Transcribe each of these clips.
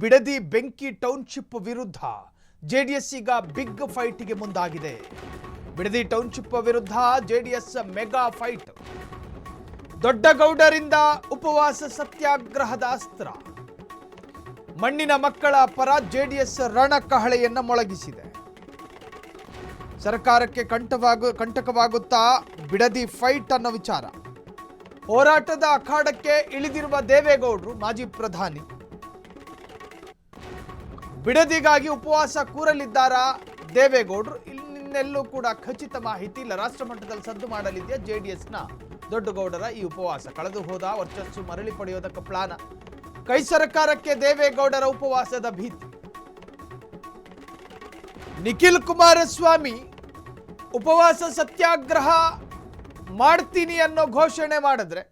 ಬಿಡದಿ ಬೆಂಕಿ ಟೌನ್ಶಿಪ್ ವಿರುದ್ಧ ಜೆಡಿಎಸ್ ಈಗ ಬಿಗ್ ಫೈಟ್ಗೆ ಮುಂದಾಗಿದೆ. ಬಿಡದಿ ಟೌನ್ಶಿಪ್ ವಿರುದ್ಧ ಜೆಡಿಎಸ್ ಮೆಗಾ ಫೈಟ್. ದೊಡ್ಡಗೌಡರಿಂದ ಉಪವಾಸ ಸತ್ಯಾಗ್ರಹದ ಅಸ್ತ್ರ. ಮಣ್ಣಿನ ಮಕ್ಕಳ ಪರ ಜೆಡಿಎಸ್ ರಣಕಹಳೆಯನ್ನ ಮೊಳಗಿಸಿದೆ. ಸರ್ಕಾರಕ್ಕೆ ಕಂಟಕವಾಗುತ್ತಾ ಬಿಡದಿ ಫೈಟ್ ಅನ್ನೋ ವಿಚಾರ. ಹೋರಾಟದ ಅಖಾಡಕ್ಕೆ ಇಳಿದಿರುವ ದೇವೇಗೌಡರು, ಮಾಜಿ ಪ್ರಧಾನಿ, ಬಿಡದಿಗಾಗಿ ಉಪವಾಸ ಕೂರಲಿದ್ದಾರಾ ದೇವೇಗೌಡರು? ಇನ್ನೆಲ್ಲೂ ಕೂಡ ಖಚಿತ ಮಾಹಿತಿ ಇಲ್ಲ. ರಾಷ್ಟ್ರ ಮಟ್ಟದಲ್ಲಿ ಸದ್ದು ಮಾಡಲಿದೆಯಾ ಜೆಡಿಎಸ್ನ ದೊಡ್ಡಗೌಡರ ಈ ಉಪವಾಸ? ಕಳೆದು ಹೋದ ವರ್ಚಸ್ಸು ಮರಳಿ ಪಡೆಯೋದಕ್ಕೆ ಪ್ಲಾನ. ಕೈ ಸರ್ಕಾರಕ್ಕೆ ದೇವೇಗೌಡರ ಉಪವಾಸದ ಭೀತಿ. ನಿಖಿಲ್ ಕುಮಾರಸ್ವಾಮಿ ಉಪವಾಸ ಸತ್ಯಾಗ್ರಹ ಮಾಡ್ತೀನಿ ಅನ್ನೋ ಘೋಷಣೆ ಮಾಡಿದ್ರೆ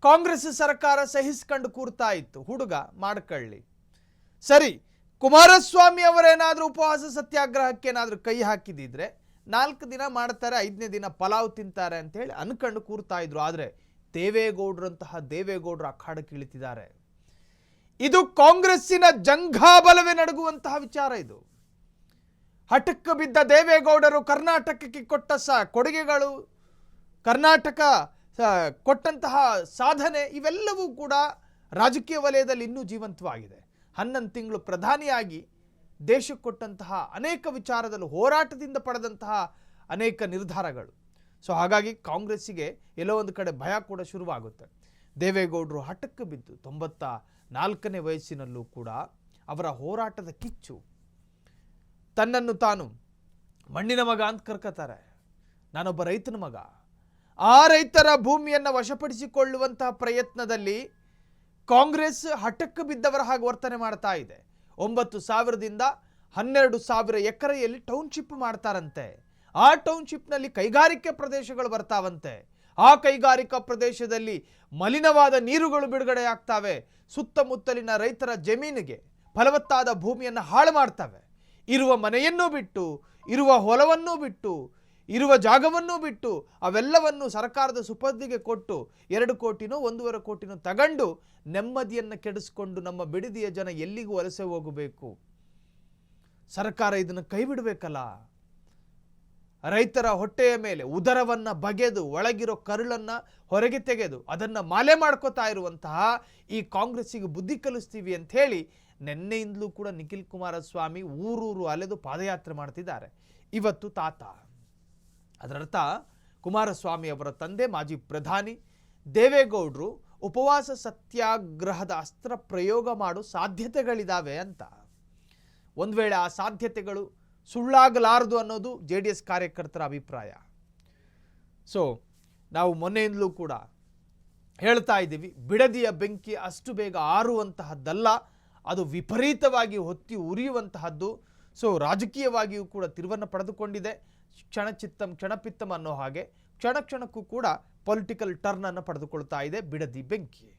ಕಾಂಗ್ರೆಸ್ ಸರ್ಕಾರ ಸಹಿಸ್ಕೊಂಡು ಕೂರ್ತಾ ಇತ್ತು. ಹುಡುಗ ಮಾಡ್ಕೊಳ್ಳಿ, ಸರಿ. ಕುಮಾರಸ್ವಾಮಿ ಅವರೇನಾದ್ರೂ ಉಪವಾಸ ಸತ್ಯಾಗ್ರಹಕ್ಕೆ ಏನಾದ್ರೂ ಕೈ ಹಾಕಿದಿದ್ರೆ 4 ದಿನ ಮಾಡ್ತಾರೆ, 5ನೇ ದಿನ ಪಲಾವ್ ತಿಂತಾರೆ ಅಂತ ಹೇಳಿ ಅನ್ಕೊಂಡು ಕೂರ್ತಾ ಇದ್ರು. ಆದ್ರೆ ದೇವೇಗೌಡರು ಅಖಾಡಕ್ಕೆ ಇಳಿತಿದ್ದಾರೆ. ಇದು ಕಾಂಗ್ರೆಸ್ಸಿನ ಜಂಘಾಬಲವೇ ನಡುಗುವಂತಹ ವಿಚಾರ. ಇದು ಹಠಕ್ಕೆ ಬಿದ್ದ ದೇವೇಗೌಡರು ಕರ್ನಾಟಕಕ್ಕೆ ಕೊಟ್ಟ ಕೊಡುಗೆಗಳು, ಕರ್ನಾಟಕ ಕೊಟ್ಟಂತಹ ಸಾಧನೆ, ಇವೆಲ್ಲವೂ ಕೂಡ ರಾಜಕೀಯ ವಲಯದಲ್ಲಿ ಇನ್ನೂ ಜೀವಂತವಾಗಿದೆ. 11 ತಿಂಗಳು ಪ್ರಧಾನಿಯಾಗಿ ದೇಶಕ್ಕೆ ಕೊಟ್ಟಂತಹ ಅನೇಕ ವಿಚಾರದಲ್ಲೂ ಹೋರಾಟದಿಂದ ಪಡೆದಂತಹ ಅನೇಕ ನಿರ್ಧಾರಗಳು. ಸೊ ಹಾಗಾಗಿ ಕಾಂಗ್ರೆಸ್ಸಿಗೆ ಎಲ್ಲೋ ಒಂದು ಕಡೆ ಭಯ ಕೂಡ ಶುರುವಾಗುತ್ತೆ. ದೇವೇಗೌಡರು ಹಠಕ್ಕೆ ಬಿದ್ದು 94ನೇ ವಯಸ್ಸಿನಲ್ಲೂ ಕೂಡ ಅವರ ಹೋರಾಟದ ಕಿಚ್ಚು, ತನ್ನನ್ನು ತಾನು ಮಣ್ಣಿನ ಮಗ ಅಂತ ಕರ್ಕತಾರೆ. ನಾನೊಬ್ಬ ರೈತನ ಮಗ. ಆ ರೈತರ ಭೂಮಿಯನ್ನು ವಶಪಡಿಸಿಕೊಳ್ಳುವಂತಹ ಪ್ರಯತ್ನದಲ್ಲಿ ಕಾಂಗ್ರೆಸ್ ಹಠಕ್ಕೆ ಬಿದ್ದವರ ಹಾಗೆ ವರ್ತನೆ ಮಾಡ್ತಾ ಇದೆ. 9,000ದಿಂದ 12,000 ಎಕರೆಯಲ್ಲಿ ಟೌನ್ಶಿಪ್ ಮಾಡ್ತಾರಂತೆ. ಆ ಟೌನ್ಶಿಪ್ನಲ್ಲಿ ಕೈಗಾರಿಕೆ ಪ್ರದೇಶಗಳು ಬರ್ತಾವಂತೆ. ಆ ಕೈಗಾರಿಕಾ ಪ್ರದೇಶದಲ್ಲಿ ಮಲಿನವಾದ ನೀರುಗಳು ಬಿಡುಗಡೆ ಆಗ್ತವೆ. ಸುತ್ತಮುತ್ತಲಿನ ರೈತರ ಜಮೀನಿಗೆ ಫಲವತ್ತಾದ ಭೂಮಿಯನ್ನು ಹಾಳು ಮಾಡ್ತವೆ. ಇರುವ ಮನೆಯನ್ನೂ ಬಿಟ್ಟು, ಇರುವ ಹೊಲವನ್ನೂ ಬಿಟ್ಟು, ಇರುವ ಜಾಗವನ್ನೂ ಬಿಟ್ಟು ಅವೆಲ್ಲವನ್ನು ಸರ್ಕಾರದ ಸುಪರ್ದಿಗೆ ಕೊಟ್ಟು 2 ಕೋಟಿನೋ 1.5 ಕೋಟಿನೋ ತಗೊಂಡು ನೆಮ್ಮದಿಯನ್ನು ಕೆಡಿಸ್ಕೊಂಡು ನಮ್ಮ ಬಿಡದಿಯ ಜನ ಎಲ್ಲಿಗೂ ವಲಸೆ ಹೋಗಬೇಕು. ಸರ್ಕಾರ ಇದನ್ನು ಕೈ ಬಿಡಬೇಕಲ್ಲ. ರೈತರ ಹೊಟ್ಟೆಯ ಮೇಲೆ ಉದರವನ್ನು ಬಗೆದು ಒಳಗಿರೋ ಕರುಳನ್ನು ಹೊರಗೆ ತೆಗೆದು ಅದನ್ನು ಮಾಲೆ ಮಾಡ್ಕೋತಾ ಇರುವಂತಹ ಈ ಕಾಂಗ್ರೆಸ್ಸಿಗೆ ಬುದ್ಧಿ ಕಲಿಸ್ತೀವಿ ಅಂತ ಹೇಳಿ ನಿನ್ನೆಯಿಂದಲೂ ಕೂಡ ನಿಖಿಲ್ ಕುಮಾರಸ್ವಾಮಿ ಊರೂರು ಅಲೆದು ಪಾದಯಾತ್ರೆ ಮಾಡ್ತಿದ್ದಾರೆ. ಇವತ್ತು ತಾತ. ಅದರರ್ಥ ಕುಮಾರಸ್ವಾಮಿ ಅವರ ತಂದೆ ಮಾಜಿ ಪ್ರಧಾನಿ ದೇವೇಗೌಡರು ಉಪವಾಸ ಸತ್ಯಾಗ್ರಹದ ಅಸ್ತ್ರ ಪ್ರಯೋಗ ಮಾಡೋ ಸಾಧ್ಯತೆಗಳಿದ್ದಾವೆ ಅಂತ. ಒಂದು ವೇಳೆ ಆ ಸಾಧ್ಯತೆಗಳು ಸುಳ್ಳಾಗಲಾರದು ಅನ್ನೋದು ಜೆಡಿಎಸ್ ಕಾರ್ಯಕರ್ತರ ಅಭಿಪ್ರಾಯ. ಸೊ ನಾವು ಮೊನ್ನೆಯಿಂದಲೂ ಕೂಡ ಹೇಳ್ತಾ ಇದ್ದೀವಿ, ಬಿಡದಿಯ ಬೆಂಕಿ ಅಷ್ಟು ಬೇಗ ಆರುವಂತಹದ್ದಲ್ಲ, ಅದು ವಿಪರೀತವಾಗಿ ಹೊತ್ತಿ ಉರಿಯುವಂತಹದ್ದು. ಸೊ ರಾಜಕೀಯವಾಗಿಯೂ ಕೂಡ ತಿರುವನ್ನು ಪಡೆದುಕೊಂಡಿದೆ. ಕ್ಷಣಚಿತ್ತಂ ಕ್ಷಣಪಿತ್ತಂ ಅನ್ನೋ ಹಾಗೆ ಕ್ಷಣ ಕ್ಷಣಕ್ಕೂ ಕೂಡ ಪೊಲಿಟಿಕಲ್ ಟರ್ನ್ ಅನ್ನು ಪಡೆದುಕೊಳ್ತಾ ಇದೆ ಬಿಡದಿ ಬೆಂಕಿ.